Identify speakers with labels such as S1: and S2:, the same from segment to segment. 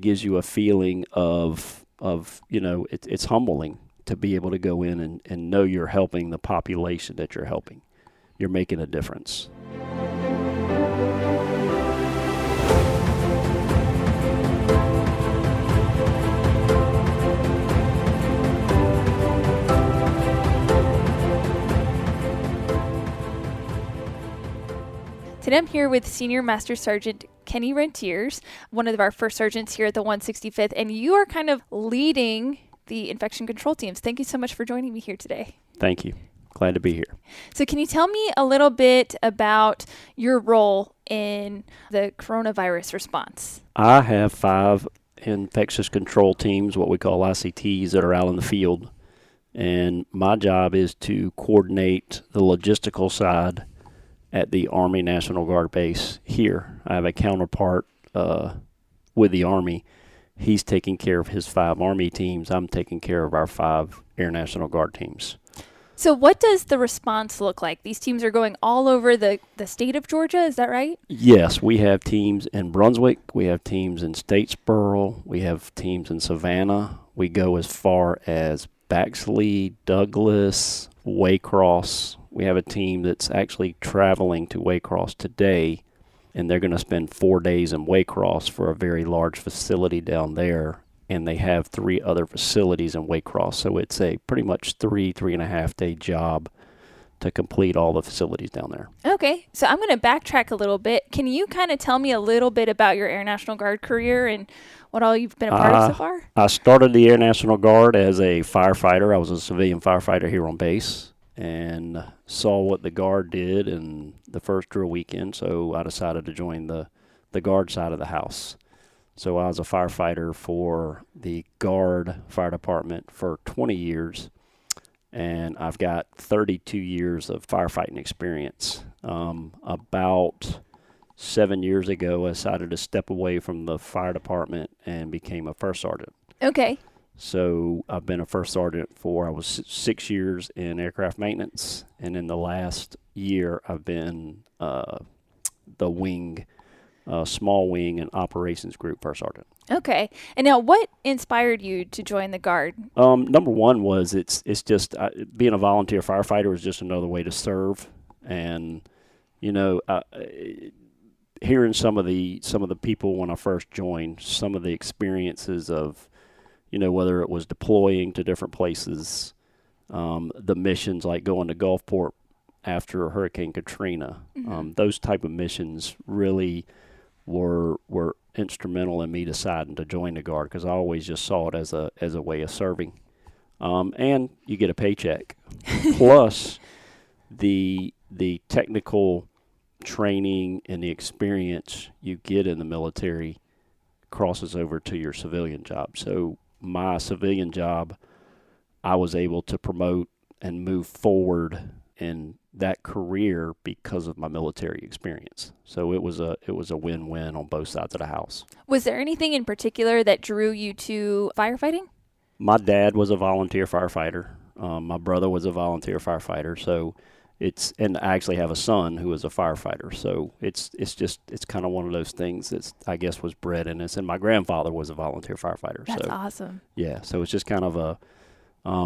S1: gives you a feeling of it's humbling to be able to go in and know you're helping the population that you're helping. You're making a difference.
S2: Today I'm here with Senior Master Sgt. Kenny Rentiers, one of our first sergeants here at the 165th, and you are kind of leading the infection control teams. Thank you so much for joining me here today.
S1: Thank you. Glad to be here.
S2: So can you tell me a little bit about your role in the coronavirus response?
S1: I have 5 infectious control teams, what we call ICTs, that are out in the field. And my job is to coordinate the logistical side at the Army National Guard base here. I have a counterpart with the Army. He's taking care of his 5 Army teams. I'm taking care of our 5 Air National Guard teams.
S2: So what does the response look like? These teams are going all over the state of Georgia, is that right?
S1: Yes, we have teams in Brunswick. We have teams in Statesboro. We have teams in Savannah. We go as far as Baxley, Douglas, Waycross. We have a team that's actually traveling to Waycross today, and they're going to spend 4 days in Waycross for a very large facility down there, and they have 3 other facilities in Waycross. So it's a pretty much 3.5 day job to complete all the facilities down there.
S2: Okay, so I'm going to backtrack a little bit. Can you kind of tell me a little bit about your Air National Guard career and what all you've been a part of so far?
S1: I started the Air National Guard as a firefighter. I was a civilian firefighter here on base and saw what the Guard did in the first drill weekend, so I decided to join the Guard side of the house. So I was a firefighter for the Guard Fire Department for 20 years, and I've got 32 years of firefighting experience. About 7 years ago, I decided to step away from the fire department and became a first sergeant.
S2: Okay.
S1: So I've been a first sergeant I was 6 years in aircraft maintenance, and in the last year I've been the wing, small wing and operations group first sergeant.
S2: Okay. And now what inspired you to join the Guard?
S1: Number one was it's just being a volunteer firefighter is just another way to serve, and hearing some of the people when I first joined, some of the experiences of whether it was deploying to different places, the missions like going to Gulfport after Hurricane Katrina, those type of missions really were instrumental in me deciding to join the Guard, because I always just saw it as a way of serving, and you get a paycheck, plus the technical training and the experience you get in the military crosses over to your civilian job. So my civilian job, I was able to promote and move forward in that career because of my military experience. So it was a win-win on both sides of the house.
S2: Was there anything in particular that drew you to firefighting?
S1: My dad was a volunteer firefighter. My brother was a volunteer firefighter. So and I actually have a son who is a firefighter. So it's kind of one of those things that I guess was bred in us. And my grandfather was a volunteer firefighter.
S2: That's awesome.
S1: Yeah. So it's just kind of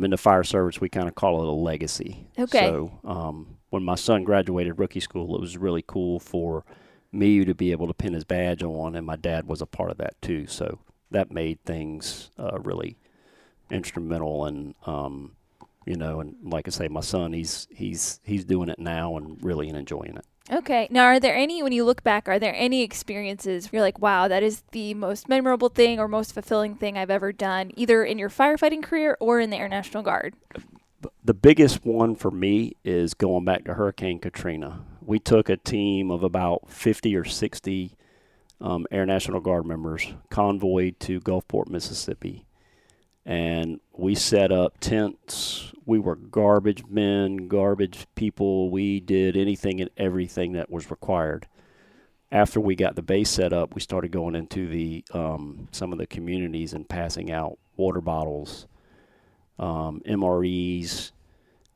S1: in the fire service, we kind of call it a legacy.
S2: Okay.
S1: So when my son graduated rookie school, it was really cool for me to be able to pin his badge on, and my dad was a part of that too. So that made things really instrumental, and and like I say, my son, he's doing it now and really enjoying it.
S2: Okay. Now, when you look back, are there any experiences you're like, wow, that is the most memorable thing or most fulfilling thing I've ever done, either in your firefighting career or in the Air National Guard?
S1: The biggest one for me is going back to Hurricane Katrina. We took a team of about 50 or 60 Air National Guard members, convoyed to Gulfport, Mississippi, and we set up tents. We were garbage men, garbage people. We did anything and everything that was required. After we got the base set up, we started going into the some of the communities and passing out water bottles, MREs.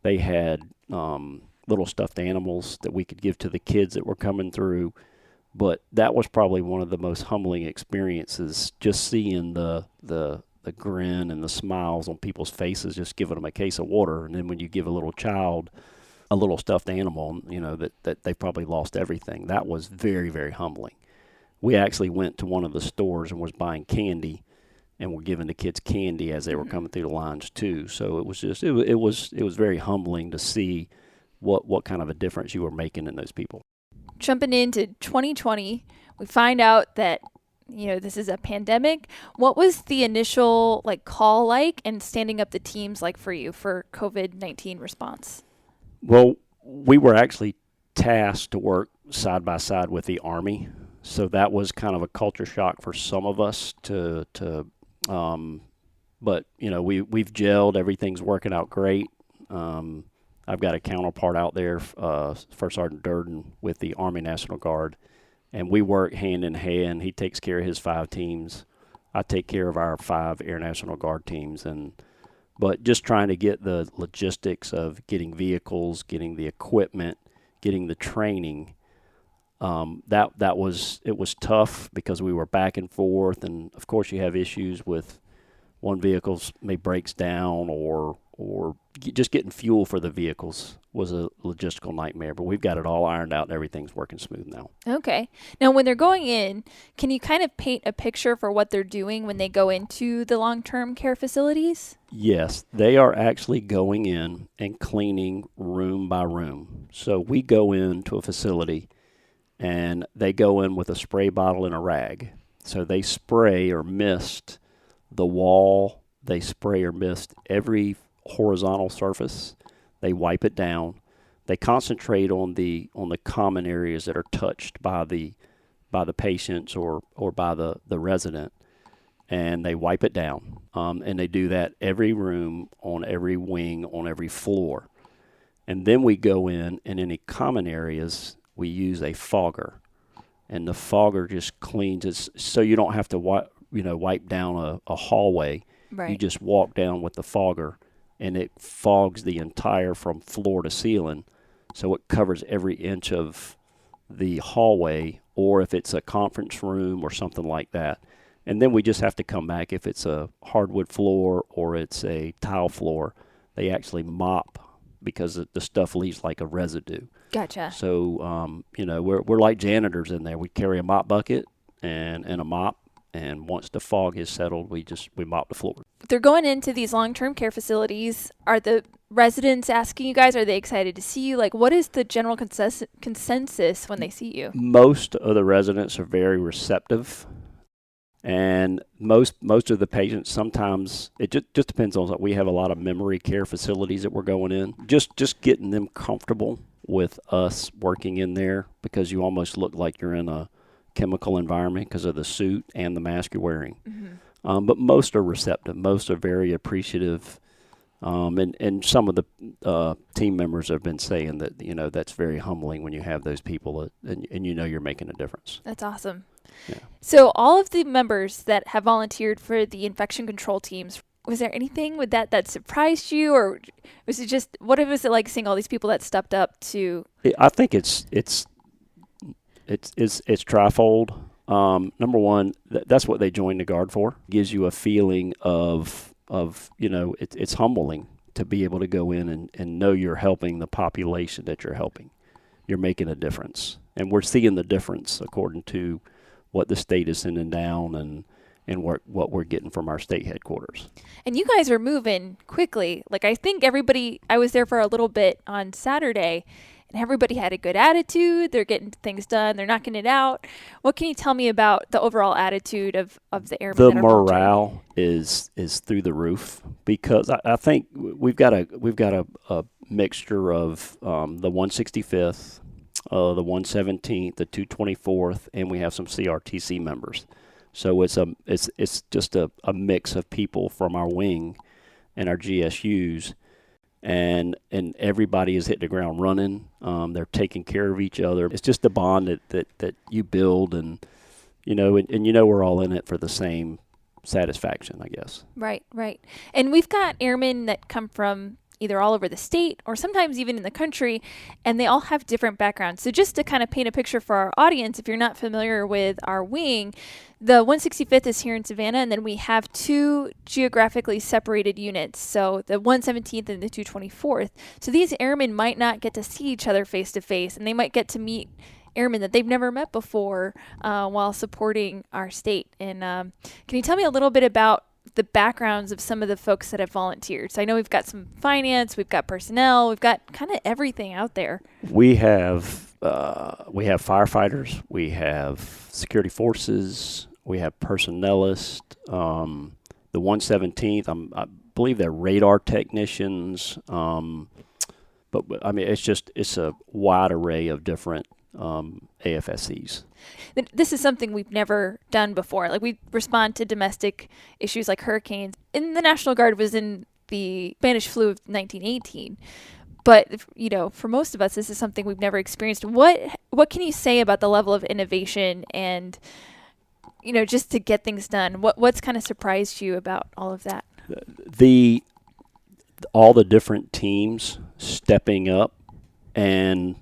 S1: They had little stuffed animals that we could give to the kids that were coming through. But that was probably one of the most humbling experiences, just seeing the grin and the smiles on people's faces, just giving them a case of water. And then when you give a little child a little stuffed animal, that they probably lost everything, that was very, very humbling. We actually went to one of the stores and was buying candy, and were giving the kids candy as they were coming through the lines too. So it was just it was very humbling to see what kind of a difference you were making in those people.
S2: Jumping into 2020, we find out that this is a pandemic. What was the initial call like, and standing up the teams like for you for COVID-19 response?
S1: Well, we were actually tasked to work side by side with the Army, so that was kind of a culture shock for some of us but we've gelled. Everything's working out great. I've got a counterpart out there, First Sergeant Durden with the Army National Guard, and we work hand in hand. He takes care of his 5 teams. I take care of our 5 Air National Guard teams, but just trying to get the logistics of getting vehicles, getting the equipment, getting the training. It was tough because we were back and forth, and of course you have issues with one vehicle's may breaks down or just getting fuel for the vehicles was a logistical nightmare, but we've got it all ironed out and everything's working smooth now.
S2: Okay. Now, when they're going in, can you kind of paint a picture for what they're doing when they go into the long-term care facilities?
S1: Yes, they are actually going in and cleaning room by room. So we go into a facility and they go in with a spray bottle and a rag. So they spray or mist the wall, they spray or mist every horizontal surface. They wipe it down. They concentrate on the common areas that are touched by the patients or by the resident, and they wipe it down. And they do that every room, on every wing, on every floor. And then we go in, and any common areas, we use a fogger. And the fogger just cleans it, so you don't have to wipe down a hallway.
S2: Right.
S1: You just walk down with the fogger, and it fogs the entire from floor to ceiling, so it covers every inch of the hallway, or if it's a conference room or something like that. And then we just have to come back. If it's a hardwood floor or it's a tile floor, they actually mop because the stuff leaves like a residue.
S2: Gotcha.
S1: So, we're like janitors in there. We carry a mop bucket and a mop, and once the fog is settled, we mop the floor.
S2: They're going into these long-term care facilities. Are the residents asking you guys? Are they excited to see you? What is the general consensus when they see you?
S1: Most of the residents are very receptive, and most of the patients, sometimes it just depends on. We have a lot of memory care facilities that we're going in. Just getting them comfortable with us working in there, because you almost look like you're in a chemical environment because of the suit and the mask you're wearing. Mm-hmm. But most are receptive. Most are very appreciative. And some of the team members have been saying that, that's very humbling when you have those people and you're making a difference.
S2: That's awesome.
S1: Yeah.
S2: So all of the members that have volunteered for the infection control teams, was there anything with that surprised you, or was it just, what was it like seeing all these people that stepped up to?
S1: I think it's trifold. Number one, that's what they joined the Guard for. Gives you a feeling of it's humbling to be able to go in and know you're helping the population that you're helping. You're making a difference. And we're seeing the difference according to what the state is sending down and what we're getting from our state headquarters. And
S2: you guys are moving quickly. I think I was there for a little bit on Saturday, and everybody had a good attitude. They're getting things done. They're knocking it out. What can you tell me about the overall attitude of the airmen?
S1: The morale is through the roof, because I think we've got a mixture of the 165th, the 117th, the 224th, and we have some CRTC members. So it's just a mix of people from our wing and our GSUs. And everybody is hitting the ground running. They're taking care of each other. It's just a bond that you build, and we're all in it for the same satisfaction, I guess.
S2: Right. And we've got airmen that come from either all over the state or sometimes even in the country, and they all have different backgrounds. So just to kind of paint a picture for our audience, if you're not familiar with our wing, the 165th is here in Savannah, and then we have two geographically separated units, so the 117th and the 224th. So these airmen might not get to see each other face to face, and they might get to meet airmen that they've never met before while supporting our state. And can you tell me a little bit about the backgrounds of some of the folks that have volunteered? So I know we've got some finance, we've got personnel, we've got kind of everything out there.
S1: We have firefighters, we have security forces, we have personnelists. The 117th, I believe they're radar technicians. But I mean, it's a wide array of different AFSCs.
S2: This is something we've never done before. Like, we respond to domestic issues like hurricanes. And the National Guard was in the Spanish flu of 1918. But, you know, for most of us, this is something we've never experienced. What can you say about the level of innovation and, you know, just to get things done? What's kind of surprised you about all of that?
S1: All the different teams stepping up and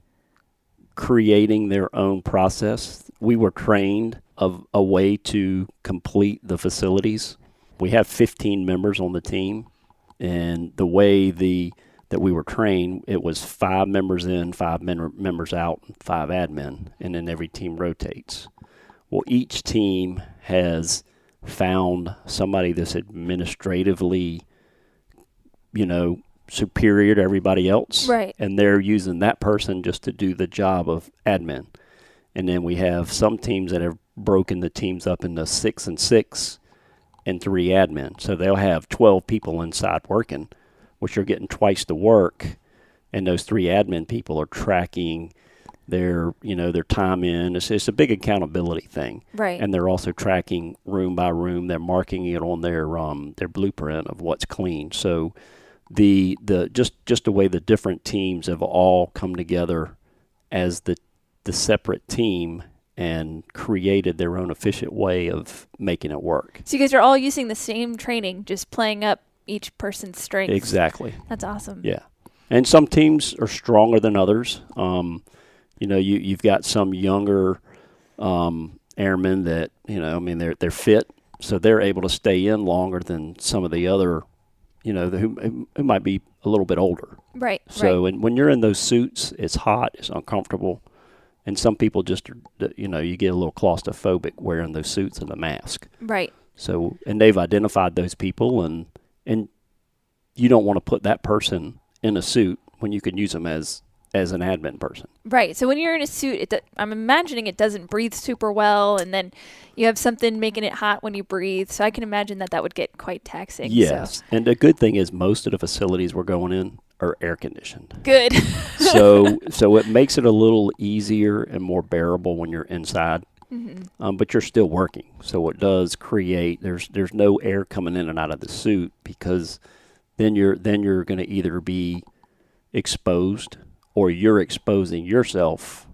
S1: creating their own process. We were trained of a way to complete the facilities. We have 15 members on the team, and the way that we were trained, it was 5 members in, 5 members out, 5 admin, and then every team rotates. Well, each team has found somebody that's administratively, you know, superior to everybody else.
S2: Right.
S1: And they're using that person just to do the job of admin. And then we have some teams that have broken the teams up into 6 and 6 and 3 admin. So they'll have 12 people inside working, which are getting twice the work. And those 3 admin people are tracking their time in. It's a big accountability thing.
S2: Right.
S1: And they're also tracking room by room. They're marking it on their blueprint of what's clean. So just the way the different teams have all come together as the separate team and created their own efficient way of making it work.
S2: So you guys are all using the same training, just playing up each person's strengths.
S1: Exactly.
S2: That's awesome.
S1: Yeah. And some teams are stronger than others. You know, you've got some younger airmen that, you know, I mean, they're fit, so they're able to stay in longer than some of the other, you know, who might be a little bit older.
S2: Right.
S1: So
S2: right.
S1: And when you're in those suits, it's hot, it's uncomfortable, and some people just, you know, you get a little claustrophobic wearing those suits and the mask.
S2: Right.
S1: So, and they've identified those people, and you don't want to put that person in a suit when you can use them as an admin person.
S2: Right. So when you're in a suit, I'm imagining it doesn't breathe super well, and then you have something making it hot when you breathe. So I can imagine that would get quite taxing.
S1: Yes.
S2: So.
S1: And the good thing is most of the facilities we're going in are air conditioned.
S2: Good.
S1: so it makes it a little easier and more bearable when you're inside.
S2: Mm-hmm.
S1: But you're still working. So it does create, there's no air coming in and out of the suit, because then you're going to either be exposed or you're exposing yourself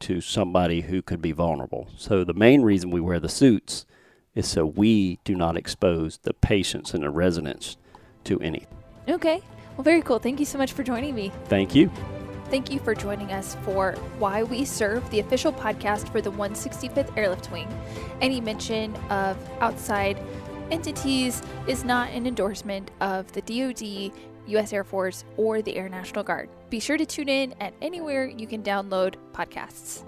S1: to somebody who could be vulnerable. So the main reason we wear the suits is so we do not expose the patients and the residents to anything.
S2: Okay. Well, very cool. Thank you so much for joining me.
S1: Thank you.
S2: Thank you for joining us for Why We Serve, the official podcast for the 165th Airlift Wing. Any mention of outside entities is not an endorsement of the DoD, U.S. Air Force, or the Air National Guard. Be sure to tune in at anywhere you can download podcasts.